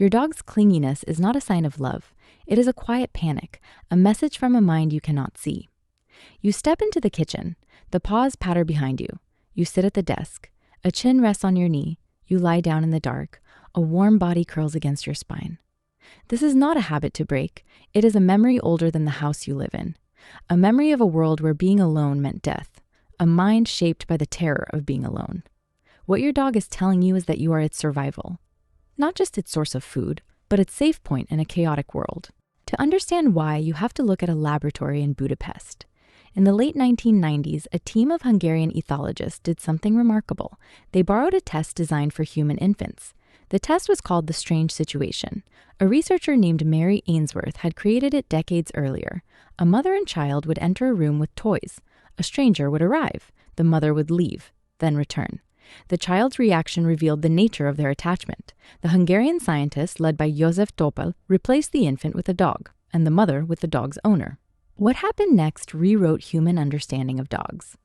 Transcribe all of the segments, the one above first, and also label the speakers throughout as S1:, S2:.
S1: Your dog's clinginess is not a sign of love. It is a quiet panic, a message from a mind you cannot see. You step into the kitchen. The paws patter behind you. You sit at the desk. A chin rests on your knee. You lie down in the dark. A warm body curls against your spine. This is not a habit to break. It is a memory older than the house you live in. A memory of a world where being alone meant death. A mind shaped by the terror of being alone. What your dog is telling you is that you are its survival. Not just its source of food, but its safe point in a chaotic world. To understand why, you have to look at a laboratory in Budapest. In the late 1990s, a team of Hungarian ethologists did something remarkable. They borrowed a test designed for human infants. The test was called the strange situation. A researcher named Mary Ainsworth had created it decades earlier. A mother and child would enter a room with toys. A stranger would arrive. The mother would leave, then return. The child's reaction revealed the nature of their attachment. The Hungarian scientists, led by József Topol, replaced the infant with a dog, and the mother with the dog's owner. What happened next rewrote human understanding of dogs.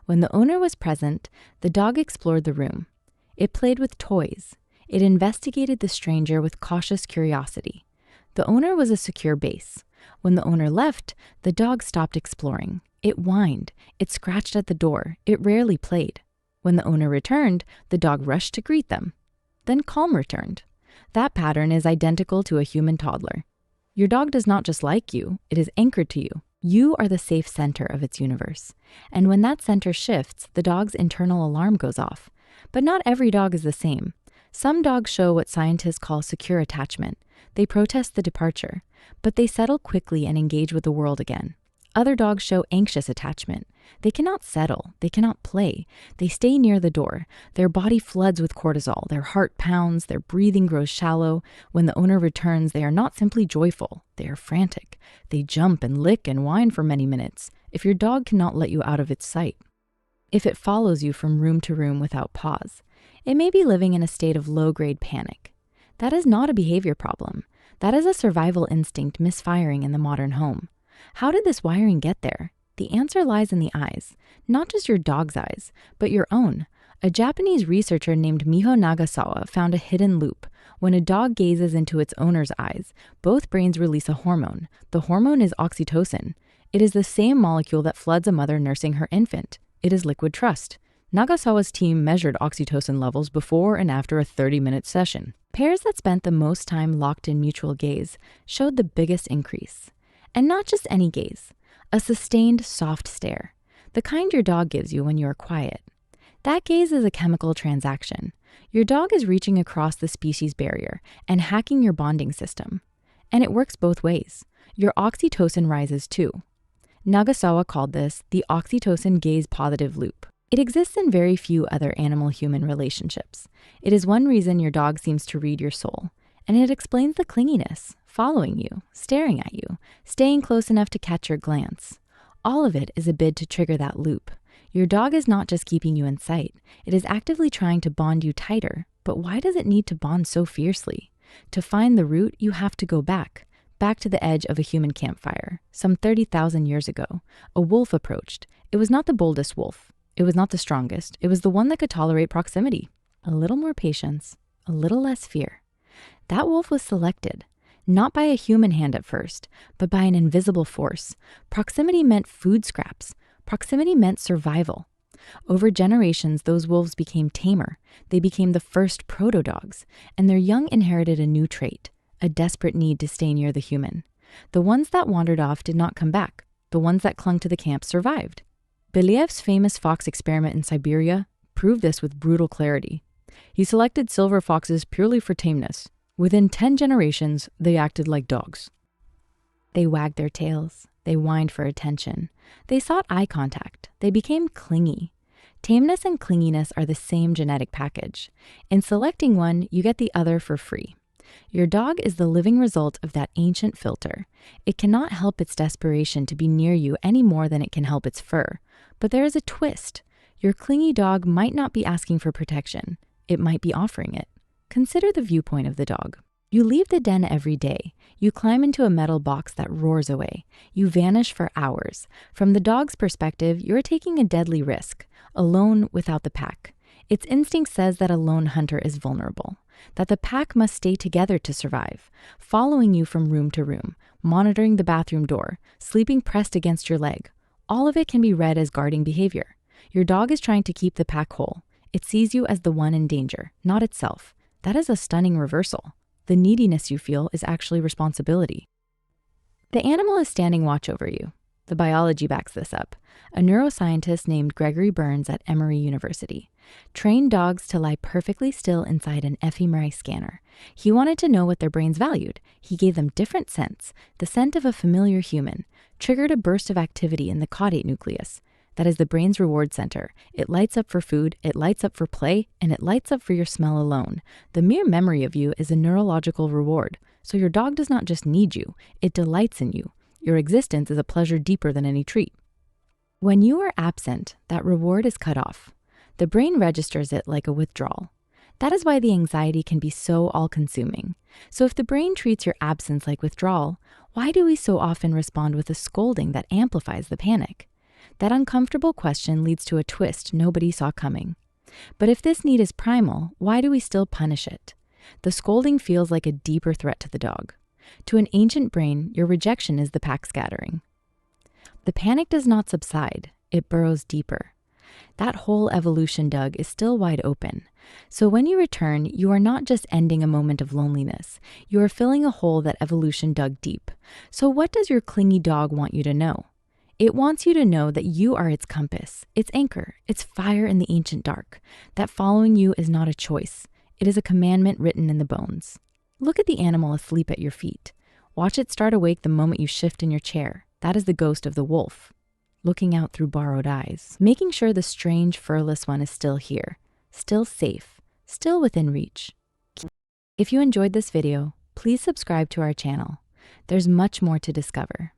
S1: When the owner was present, the dog explored the room. It played with toys. It investigated the stranger with cautious curiosity. The owner was a secure base. When the owner left, the dog stopped exploring. It whined. It scratched at the door. It rarely played. When the owner returned, the dog rushed to greet them. Then calm returned. That pattern is identical to a human toddler. Your dog does not just like you, it is anchored to you. You are the safe center of its universe. And when that center shifts, the dog's internal alarm goes off. But not every dog is the same. Some dogs show what scientists call secure attachment. They protest the departure, but they settle quickly and engage with the world again. Other dogs show anxious attachment. They cannot settle. They cannot play. They stay near the door. Their body floods with cortisol. Their heart pounds. Their breathing grows shallow. When the owner returns, they are not simply joyful. They are frantic. They jump and lick and whine for many minutes if your dog cannot let you out of its sight. If it follows you from room to room without pause, it may be living in a state of low-grade panic. That is not a behavior problem. That is a survival instinct misfiring in the modern home. How did this wiring get there? The answer lies in the eyes, not just your dog's eyes, but your own. A Japanese researcher named Miho Nagasawa found a hidden loop. When a dog gazes into its owner's eyes, both brains release a hormone. The hormone is oxytocin. It is the same molecule that floods a mother nursing her infant. It is liquid trust. Nagasawa's team measured oxytocin levels before and after a 30-minute session. Pairs that spent the most time locked in mutual gaze showed the biggest increase. And not just any gaze, a sustained, soft stare, the kind your dog gives you when you are quiet. That gaze is a chemical transaction. Your dog is reaching across the species barrier and hacking your bonding system. And it works both ways. Your oxytocin rises too. Nagasawa called this the oxytocin gaze-positive loop. It exists in very few other animal-human relationships. It is one reason your dog seems to read your soul. And it explains the clinginess, following you, staring at you, staying close enough to catch your glance. All of it is a bid to trigger that loop. Your dog is not just keeping you in sight. It is actively trying to bond you tighter. But why does it need to bond so fiercely? To find the root, you have to go back to the edge of a human campfire. Some 30,000 years ago, a wolf approached. It was not the boldest wolf. It was not the strongest. It was the one that could tolerate proximity. A little more patience, a little less fear. That wolf was selected, not by a human hand at first, but by an invisible force. Proximity meant food scraps. Proximity meant survival. Over generations, those wolves became tamer. They became the first proto-dogs, and their young inherited a new trait, a desperate need to stay near the human. The ones that wandered off did not come back. The ones that clung to the camp survived. Believ's famous fox experiment in Siberia proved this with brutal clarity. He selected silver foxes purely for tameness. Within 10 generations, they acted like dogs. They wagged their tails. They whined for attention. They sought eye contact. They became clingy. Tameness and clinginess are the same genetic package. In selecting one, you get the other for free. Your dog is the living result of that ancient filter. It cannot help its desperation to be near you any more than it can help its fur. But there is a twist. Your clingy dog might not be asking for protection. It might be offering it. Consider the viewpoint of the dog. You leave the den every day. You climb into a metal box that roars away. You vanish for hours. From the dog's perspective, you're taking a deadly risk, alone without the pack. Its instinct says that a lone hunter is vulnerable. that the pack must stay together to survive, following you from room to room, monitoring the bathroom door, sleeping pressed against your leg. All of it can be read as guarding behavior. Your dog is trying to keep the pack whole. It sees you as the one in danger, not itself. That is a stunning reversal. The neediness you feel is actually responsibility. The animal is standing watch over you. The biology backs this up. A neuroscientist named Gregory Burns at Emory University trained dogs to lie perfectly still inside an fMRI scanner. He wanted to know what their brains valued. He gave them different scents. The scent of a familiar human triggered a burst of activity in the caudate nucleus. That is the brain's reward center. It lights up for food, it lights up for play, and it lights up for your smell alone. The mere memory of you is a neurological reward. So your dog does not just need you, it delights in you. Your existence is a pleasure deeper than any treat. When you are absent, that reward is cut off. The brain registers it like a withdrawal. That is why the anxiety can be so all-consuming. So if the brain treats your absence like withdrawal, why do we so often respond with a scolding that amplifies the panic? That uncomfortable question leads to a twist nobody saw coming. But if this need is primal, why do we still punish it? The scolding feels like a deeper threat to the dog. To an ancient brain, your rejection is the pack scattering. The panic does not subside, it burrows deeper. That whole evolution, Doug, is still wide open. So when you return, you are not just ending a moment of loneliness. You are filling a hole that evolution dug deep. So what does your clingy dog want you to know? It wants you to know that you are its compass, its anchor, its fire in the ancient dark. That following you is not a choice. It is a commandment written in the bones. Look at the animal asleep at your feet. Watch it start awake the moment you shift in your chair. That is the ghost of the wolf, looking out through borrowed eyes, making sure the strange, furless one is still here, still safe, still within reach. If you enjoyed this video, please subscribe to our channel. There's much more to discover.